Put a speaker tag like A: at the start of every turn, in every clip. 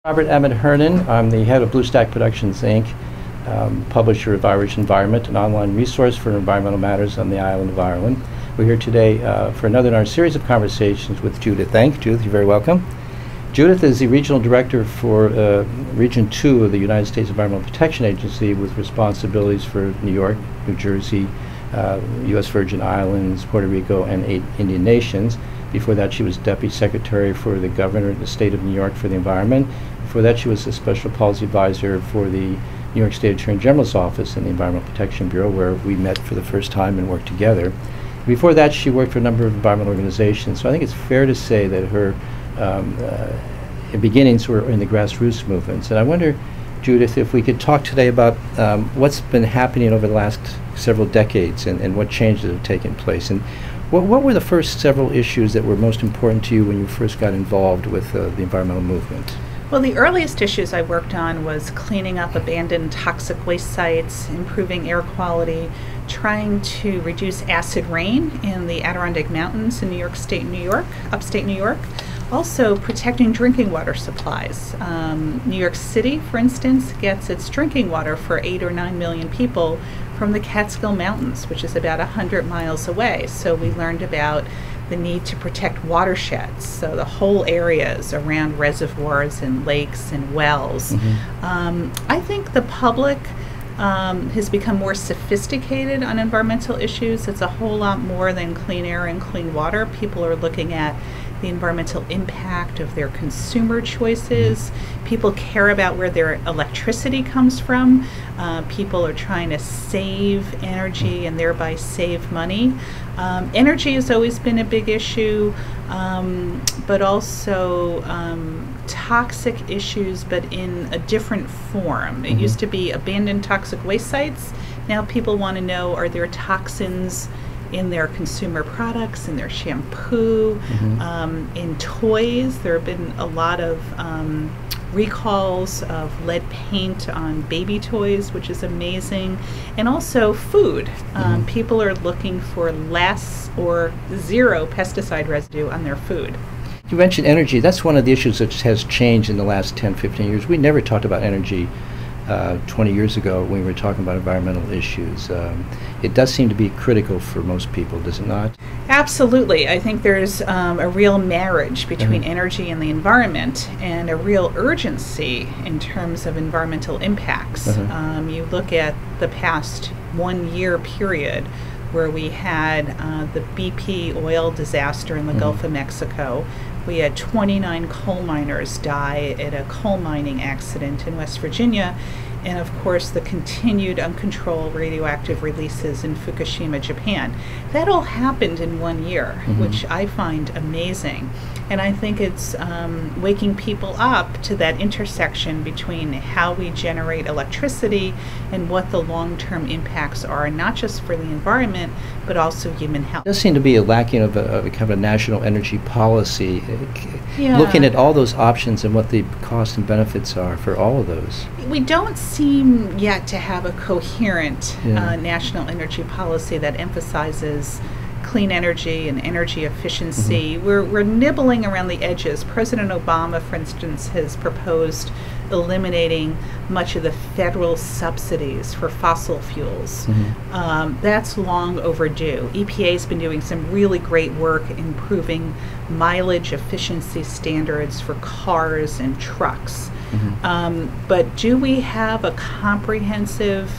A: Robert Emmett Hernan. I'm the head of Blue Stack Productions, Inc., publisher of Irish Environment, an online resource for environmental matters on the island of Ireland. We're here today for another in our series of conversations with Judith Enck. Judith, you're very welcome. Judith is the regional director for Region 2 of the United States Environmental Protection Agency, with responsibilities for New York, New Jersey, U.S. Virgin Islands, Puerto Rico, and 8 Indian nations. Before that, she was Deputy Secretary for the Governor of the State of New York for the Environment. Before that, she was a Special Policy Advisor for the New York State Attorney General's Office in the Environmental Protection Bureau, where we met for the first time and worked together. Before that, she worked for a number of environmental organizations. So I think it's fair to say that her beginnings were in the grassroots movements. And I wonder, Judith, if we could talk today about what's been happening over the last several decades and what changes have taken place. And what were the first several issues that were most important to you when you first got involved with the environmental movement?
B: Well, the earliest issues I worked on was cleaning up abandoned toxic waste sites, improving air quality, trying to reduce acid rain in the Adirondack Mountains in New York State, upstate New York. Also protecting drinking water supplies. New York City, for instance, gets its drinking water for 8 or 9 million people from the Catskill Mountains, which is about 100 miles away. So we learned about the need to protect watersheds, so the whole areas around reservoirs and lakes and wells. I think the public has become more sophisticated on environmental issues. It's a whole lot more than clean air and clean water. People are looking at the environmental impact of their consumer choices. People care about where their electricity comes from. People are trying to save energy and thereby save money. Energy has always been a big issue, but also toxic issues, but in a different form. It used to be abandoned toxic waste sites. Now people want to know, are there toxins in their consumer products, in their shampoo, in toys. There have been a lot of recalls of lead paint on baby toys, which is amazing. And also food. People are looking for less or zero pesticide residue on their food.
A: You mentioned energy. That's one of the issues that has changed in the last 10, 15 years. We never talked about energy 20 years ago when we were talking about environmental issues. It does seem to be critical for most people, does it not?
B: Absolutely. I think there's a real marriage between energy and the environment, and a real urgency in terms of environmental impacts. You look at the past 1 year period where we had the BP oil disaster in the Gulf of Mexico. We had 29 coal miners die at a coal mining accident in West Virginia, and of course the continued uncontrolled radioactive releases in Fukushima, Japan. That all happened in 1 year, which I find amazing. And I think it's waking people up to that intersection between how we generate electricity and what the long-term impacts are, not just for the environment, but also human health.
A: There does seem to be a lacking of a kind of a national energy policy, looking at all those options and what the costs and benefits are for all of those.
B: We don't seem yet to have a coherent national energy policy that emphasizes clean energy and energy efficiency. We're nibbling around the edges. President Obama, for instance, has proposed eliminating much of the federal subsidies for fossil fuels. That's long overdue. EPA's been doing some really great work improving mileage efficiency standards for cars and trucks. But do we have a comprehensive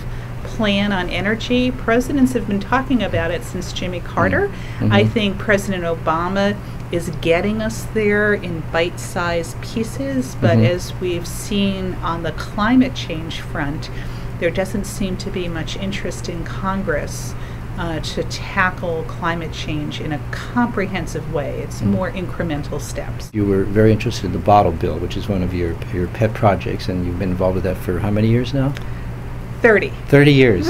B: plan on energy? Presidents have been talking about it since Jimmy Carter. I think President Obama is getting us there in bite-sized pieces, but as we've seen on the climate change front, there doesn't seem to be much interest in Congress to tackle climate change in a comprehensive way. It's more incremental steps.
A: You were very interested in the bottle bill, which is one of your pet projects, and you've been involved with that for how many years now?
B: 30.
A: 30 years.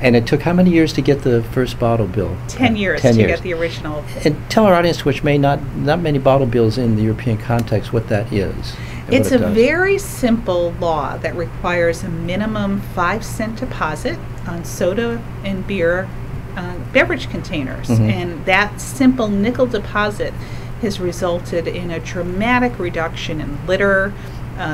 A: And it took how many years to get the first bottle bill?
B: 10 years to get the original.
A: And tell our audience, which may not many bottle bills in the European context, what that is.
B: It's a very simple law that requires a minimum 5-cent deposit on soda and beer beverage containers. And that simple nickel deposit has resulted in a dramatic reduction in litter,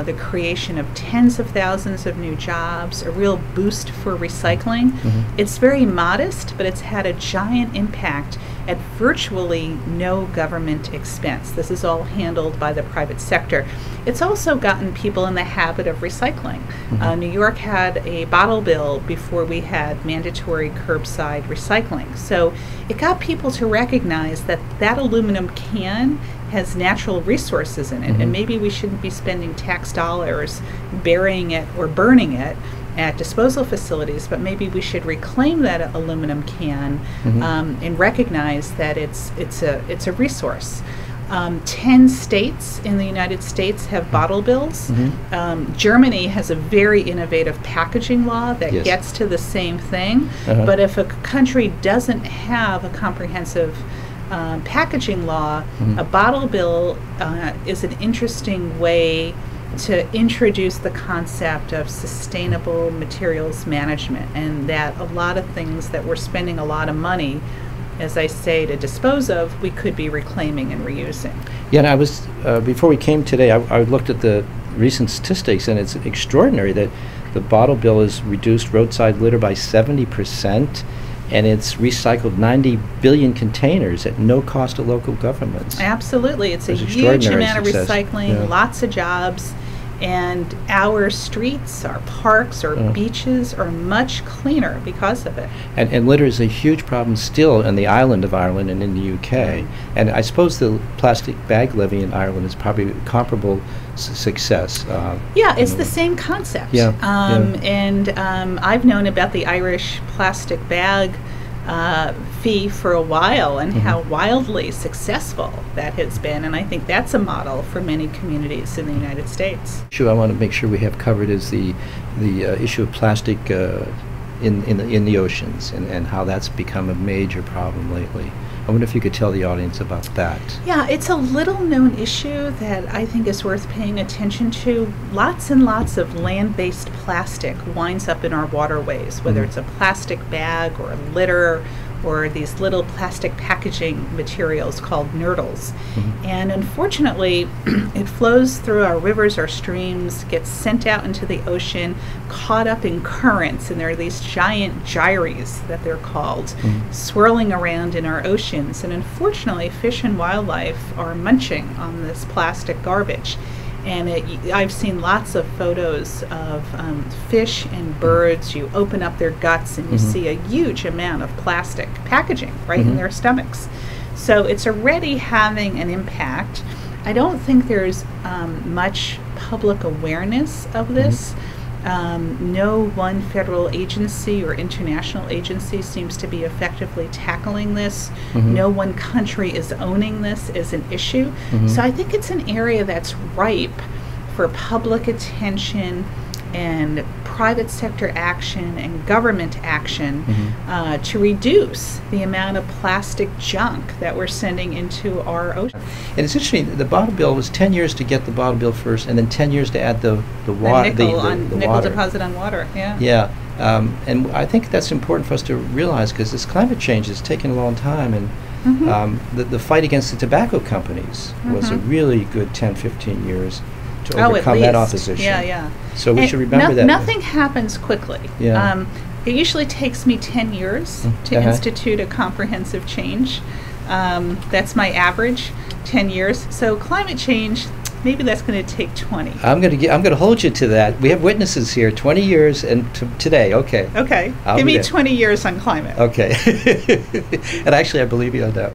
B: the creation of tens of thousands of new jobs, a real boost for recycling. It's very modest, but it's had a giant impact at virtually no government expense. This is all handled by the private sector. It's also gotten people in the habit of recycling. New York had a bottle bill before we had mandatory curbside recycling. So it got people to recognize that that aluminum can has natural resources in it, and maybe we shouldn't be spending tax dollars burying it or burning it at disposal facilities, but maybe we should reclaim that aluminum can and recognize that it's a resource. 10 states in the United States have bottle bills. Germany has a very innovative packaging law that gets to the same thing, but if a country doesn't have a comprehensive packaging law, a bottle bill is an interesting way to introduce the concept of sustainable materials management, and that a lot of things that we're spending a lot of money, as I say, to dispose of, we could be reclaiming and reusing.
A: Yeah, and I was, before we came today, I looked at the recent statistics, and it's extraordinary that the bottle bill has reduced roadside litter by 70%, and it's recycled 90 billion containers at no cost to local governments.
B: Absolutely. It's a huge amount of recycling, lots of jobs, and our streets, our parks, our beaches are much cleaner because of it. And
A: litter is a huge problem still in the island of Ireland and in the UK. And I suppose the plastic bag levy in Ireland is probably comparable success.
B: Yeah, it's the same concept. And I've known about the Irish plastic bag fee for a while, and how wildly successful that has been, and I think that's a model for many communities in the United States.
A: Issue I want to make sure we have covered is the issue of plastic in the oceans, and how that's become a major problem lately. I wonder if you could tell the audience about that.
B: Yeah, it's a little known issue that I think is worth paying attention to. Lots and lots of land-based plastic winds up in our waterways, whether it's a plastic bag or a litter or these little plastic packaging materials called nurdles. And unfortunately, it flows through our rivers, our streams, gets sent out into the ocean, caught up in currents, and there are these giant gyres that they're called, swirling around in our oceans. And unfortunately, fish and wildlife are munching on this plastic garbage. And I've seen lots of photos of fish and birds. You open up their guts and you see a huge amount of plastic packaging right in their stomachs. So it's already having an impact. I don't think there's much public awareness of this. No one federal agency or international agency seems to be effectively tackling this. No one country is owning this as an issue. So I think it's an area that's ripe for public attention and private sector action and government action to reduce the amount of plastic junk that we're sending into our ocean.
A: And it's interesting, the bottle bill was 10 years to get the bottle bill first, and then 10 years to add the water.
B: The nickel deposit on water,
A: and I think that's important for us to realize, because this climate change has taken a long time, and the fight against the tobacco companies was a really good 10, 15 years to overcome that opposition. So we should remember that.
B: Nothing happens quickly. It usually takes me 10 years to institute a comprehensive change. That's my average, 10 years. So climate change, maybe that's going to take 20.
A: I'm going to hold you to that. We have witnesses here. 20 years and today. Okay.
B: Okay. Give me 20 years on climate.
A: Okay. And actually, I believe you on that.